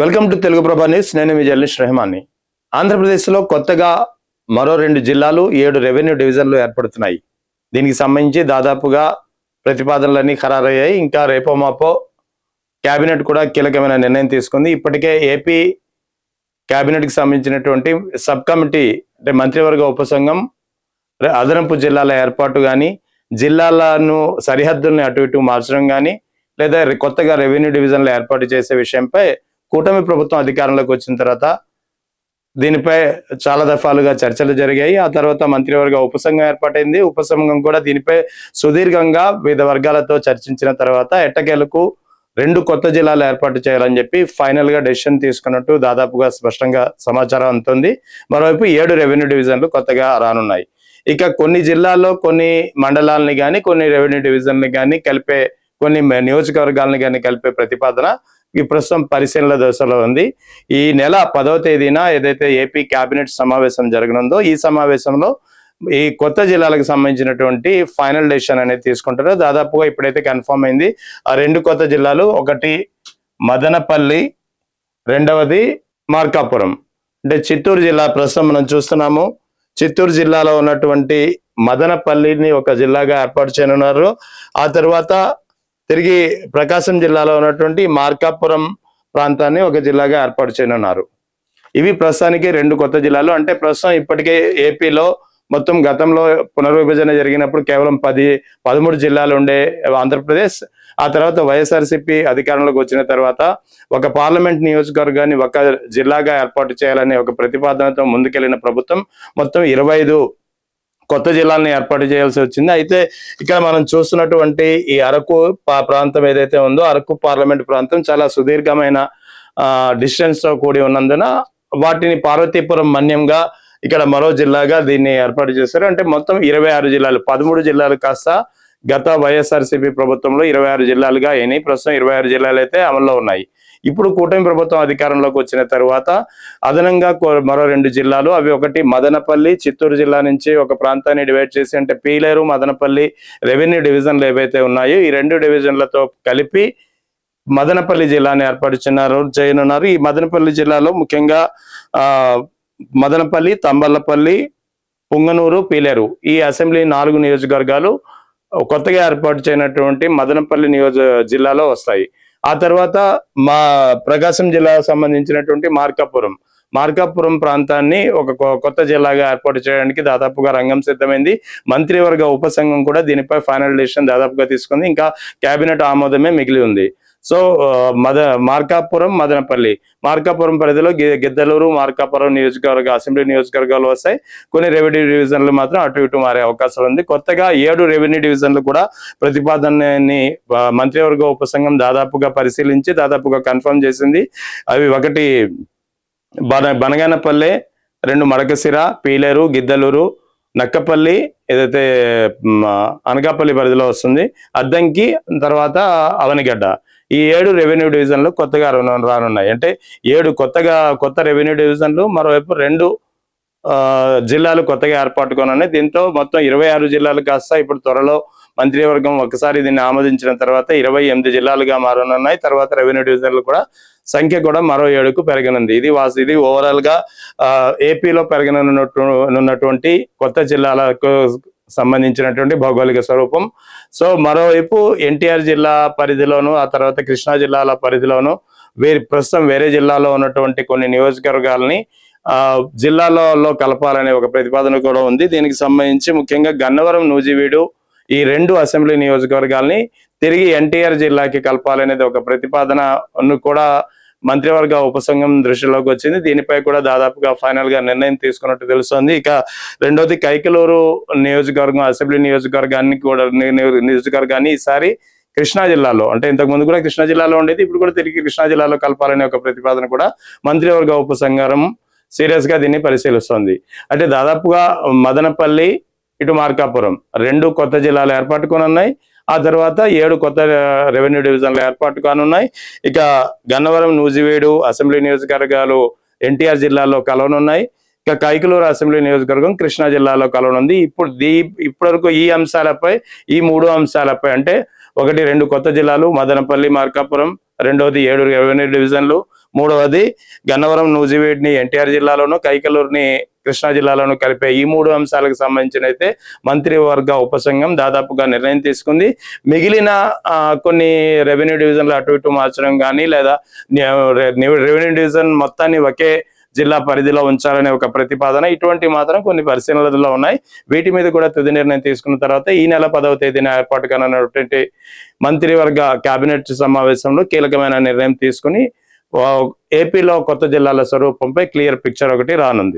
Welcome to Telugu ప్రభా news. నేను మీ journalist రెహమాన్ని. ఆంధ్రప్రదేశ్లో కొత్తగా మరో 2 జిల్లాలు 7 రెవెన్యూ డివిజన్లు ఏర్పడుతున్నాయి. దీనికి సంబంధించి దాదాపుగా ప్రతిపాదనలన్నీ ఖరారయ్యాయి. ఇంకా రేపో మాపో కేబినెట్ కూడా కీలకమైన నిర్ణయం తీసుకుంది. ఇప్పటికే ఏపీ కేబినెట్కి సంబంధించినటువంటి సబ్ కమిటీ అంటే మంత్రివర్గ ఉపసంఘం అదనపు జిల్లాల ఏర్పాటు కానీ, జిల్లాలను సరిహద్దుల్ని అటు ఇటు మార్చడం కానీ, లేదా కొత్తగా రెవెన్యూ డివిజన్లు ఏర్పాటు చేసే విషయంపై కూటమి ప్రభుత్వం అధికారంలోకి వచ్చిన తర్వాత దీనిపై చాలా దఫాలుగా చర్చలు జరిగాయి. ఆ తర్వాత మంత్రివర్గ ఉపసంఘం ఏర్పాటైంది. ఉపసంఘం కూడా దీనిపై సుదీర్ఘంగా వివిధ వర్గాలతో చర్చించిన తర్వాత ఎట్టకేలకు 2 కొత్త జిల్లాలు ఏర్పాటు చేయాలని చెప్పి ఫైనల్ గా డెసిషన్ తీసుకున్నట్టు దాదాపుగా స్పష్టంగా సమాచారం అందుతుంది. మరోవైపు 7 రెవెన్యూ డివిజన్లు కొత్తగా రానున్నాయి. ఇక కొన్ని జిల్లాల్లో కొన్ని మండలాలని కానీ, కొన్ని రెవెన్యూ డివిజన్లు కానీ కలిపే, కొన్ని నియోజకవర్గాలను కానీ కలిపే ప్రతిపాదన ఈ ప్రస్తుతం పరిశీలన దశలో ఉంది. ఈ నెల 10వ తేదీన ఏదైతే ఏపీ కేబినెట్ సమావేశం జరగనుందో ఈ సమావేశంలో ఈ కొత్త జిల్లాలకు సంబంధించినటువంటి ఫైనల్ డెసిషన్ అనేది తీసుకుంటారో దాదాపుగా ఇప్పుడైతే కన్ఫర్మ్ అయింది. ఆ 2 కొత్త జిల్లాలు, ఒకటి మదనపల్లి, రెండవది మార్కాపురం. అంటే చిత్తూరు జిల్లా ప్రస్తుతం మనం చూస్తున్నాము. చిత్తూరు జిల్లాలో ఉన్నటువంటి మదనపల్లిని ఒక జిల్లాగా ఏర్పాటు చేయనున్నారు. ఆ తర్వాత తిరిగి ప్రకాశం జిల్లాలో ఉన్నటువంటి మార్కాపురం ప్రాంతాన్ని ఒక జిల్లాగా ఏర్పాటు చేయనున్నారు. ఇవి ప్రస్తుతానికి 2 కొత్త జిల్లాలు. అంటే ప్రస్తుతం ఇప్పటికే ఏపీలో మొత్తం గతంలో పునర్విభజన జరిగినప్పుడు కేవలం 13 జిల్లాలు ఉండే ఆంధ్రప్రదేశ్. ఆ తర్వాత వైఎస్ఆర్సీపీ అధికారంలోకి వచ్చిన తర్వాత ఒక పార్లమెంట్ నియోజకవర్గాన్ని ఒక జిల్లాగా ఏర్పాటు చేయాలనే ఒక ప్రతిపాదనతో ముందుకెళ్లిన ప్రభుత్వం మొత్తం 25 కొత్త జిల్లాలను ఏర్పాటు చేయాల్సి వచ్చింది. అయితే ఇక్కడ మనం చూస్తున్నటువంటి ఈ అరకు ప్రాంతం ఏదైతే ఉందో, అరకు పార్లమెంట్ ప్రాంతం చాలా సుదీర్ఘమైన డిస్టెన్స్ తో కూడి ఉన్నందున వాటిని పార్వతీపురం మన్యంగా ఇక్కడ మరో జిల్లాగా దీన్ని ఏర్పాటు చేశారు. అంటే మొత్తం 26 జిల్లాలు, 13 జిల్లాలు కాస్త గత వైఎస్ఆర్సీపీ ప్రభుత్వంలో 26 జిల్లాలుగా అయినాయి. ప్రస్తుతం 26 జిల్లాలు అయితే అమల్లో ఉన్నాయి. ఇప్పుడు కూటమి ప్రభుత్వం అధికారంలోకి వచ్చిన తర్వాత అదనంగా మరో 2 జిల్లాలు, అవి ఒకటి మదనపల్లి, చిత్తూరు జిల్లా నుంచి ఒక ప్రాంతాన్ని డివైడ్ చేసి, అంటే పీలేరు, మదనపల్లి రెవెన్యూ డివిజన్లు ఏవైతే ఉన్నాయో ఈ 2 డివిజన్లతో కలిపి మదనపల్లి జిల్లాని ఏర్పాటు చేయనున్నారు. ఈ మదనపల్లి జిల్లాలో ముఖ్యంగా మదనపల్లి, తంబళ్లపల్లి, పుంగనూరు, పీలేరు ఈ అసెంబ్లీ 4 నియోజకవర్గాలు కొత్తగా ఏర్పాటు చేయనటువంటి మదనపల్లి జిల్లాలో వస్తాయి. ఆ తర్వాత మా ప్రకాశం జిల్లాకు సంబంధించినటువంటి మార్కాపురం ప్రాంతాన్ని ఒక కొత్త జిల్లాగా ఏర్పాటు చేయడానికి దాదాపుగా రంగం సిద్ధమైంది. మంత్రివర్గ ఉపసంఘం కూడా దీనిపై ఫైనల్ డెసిషన్ దాదాపుగా తీసుకుంది. ఇంకా కేబినెట్ ఆమోదమే మిగిలి ఉంది. సో మార్కాపురం పరిధిలో గిద్దలూరు, మార్కాపురం నియోజకవర్గ అసెంబ్లీ నియోజకవర్గాలు వస్తాయి. కొన్ని రెవెన్యూ డివిజన్లు మాత్రం అటు ఇటు మారే అవకాశం ఉంది. కొత్తగా 7 రెవెన్యూ డివిజన్లు కూడా ప్రతిపాదనని మంత్రివర్గ ఉపసంఘం దాదాపుగా పరిశీలించి దాదాపుగా కన్ఫర్మ్ చేసింది. అవి ఒకటి బనగానపల్లె, 2 మడకసిర, పీలేరు, గిద్దలూరు, నక్కపల్లి ఏదైతే అనకాపల్లి పరిధిలో వస్తుంది, అద్దంకి, తర్వాత అవనిగడ్డ. ఈ 7 రెవెన్యూ డివిజన్లు కొత్తగా రానున్నాయి. అంటే 7 కొత్త రెవెన్యూ డివిజన్లు, మరోవైపు 2 జిల్లాలు కొత్తగా ఏర్పాటుకోనున్నాయి. దీంతో మొత్తం 26 జిల్లాలు కాస్త ఇప్పుడు త్వరలో మంత్రివర్గం ఒకసారి దీన్ని ఆమోదించిన తర్వాత 28 జిల్లాలుగా మారనున్నాయి. తర్వాత రెవెన్యూ డివిజన్లు కూడా సంఖ్య కూడా మరో 7కు పెరగనుంది. ఇది ఓవరాల్ గా ఏపీలో పెరగనున్నటువంటి కొత్త జిల్లాలకు సంబంధించినటువంటి భౌగోళిక స్వరూపం. సో మరోవైపు ఎన్టీఆర్ జిల్లా పరిధిలోను, ఆ తర్వాత కృష్ణా జిల్లాల పరిధిలోను ప్రస్తుతం వేరే జిల్లాలో ఉన్నటువంటి కొన్ని నియోజకవర్గాలని జిల్లాలో కలపాలనే ఒక ప్రతిపాదన కూడా ఉంది. దీనికి సంబంధించి ముఖ్యంగా గన్నవరం, నూజివీడు ఈ 2 అసెంబ్లీ నియోజకవర్గాల్ని తిరిగి ఎన్టీఆర్ జిల్లాకి కలపాలనేది ఒక ప్రతిపాదనను కూడా మంత్రివర్గ ఉపసంఘం దృష్టిలోకి వచ్చింది. దీనిపై కూడా దాదాపుగా ఫైనల్ గా నిర్ణయం తీసుకున్నట్టు తెలుస్తోంది. ఇక రెండోది కైకలూరు నియోజకవర్గం అసెంబ్లీ నియోజకవర్గాన్ని ఈసారి కృష్ణా జిల్లాలో, అంటే ఇంతకు ముందు కూడా కృష్ణా జిల్లాలో ఉండేది, ఇప్పుడు కూడా తిరిగి కృష్ణా జిల్లాలో కలపాలనే ఒక ప్రతిపాదన కూడా మంత్రివర్గ ఉపసంఘం సీరియస్ గా దీన్ని పరిశీలిస్తోంది. అంటే దాదాపుగా మదనపల్లి, ఇటు మార్కాపురం 2 కొత్త జిల్లాలు ఏర్పాటుకోనున్నాయి. ఆ తర్వాత 7 కొత్త రెవెన్యూ డివిజన్లు ఏర్పాటు కానున్నాయి. ఇక గన్నవరం, నూజివీడు అసెంబ్లీ నియోజకవర్గాలు ఎన్టీఆర్ జిల్లాలో కలవనున్నాయి. ఇక కైకలూరు అసెంబ్లీ నియోజకవర్గం కృష్ణా జిల్లాలో కలవనుంది. ఇప్పటివరకు ఈ అంశాలపై, ఈ 3 అంశాలపై, అంటే 1, 2 కొత్త జిల్లాలు మదనపల్లి, మార్కాపురం, రెండోది 7 రెవెన్యూ డివిజన్లు, మూడవది గన్నవరం నూజివీడ్ని ఎన్టీఆర్ జిల్లాలోను, కైకలూరుని కృష్ణా జిల్లాలోను కలిపే ఈ 3 అంశాలకు సంబంధించిన అయితే మంత్రివర్గ ఉపసంఘం దాదాపుగా నిర్ణయం తీసుకుంది. మిగిలిన కొన్ని రెవెన్యూ డివిజన్లు అటు ఇటు మార్చడం కానీ, లేదా రెవెన్యూ డివిజన్ మొత్తాన్ని ఒకే జిల్లా పరిధిలో ఉంచాలనే ఒక ప్రతిపాదన, ఇటువంటి మాత్రం కొన్ని పరిశీలనలో ఉన్నాయి. వీటి మీద కూడా తుది నిర్ణయం తీసుకున్న తర్వాత ఈ నెల 10వ తేదీన ఏర్పాటు కానున్నటువంటి మంత్రివర్గ కేబినెట్ సమావేశంలో కీలకమైన నిర్ణయం తీసుకుని ఏపీలో కొత్త జిల్లాల స్వరూపంపై క్లియర్ పిక్చర్ ఒకటి రానుంది.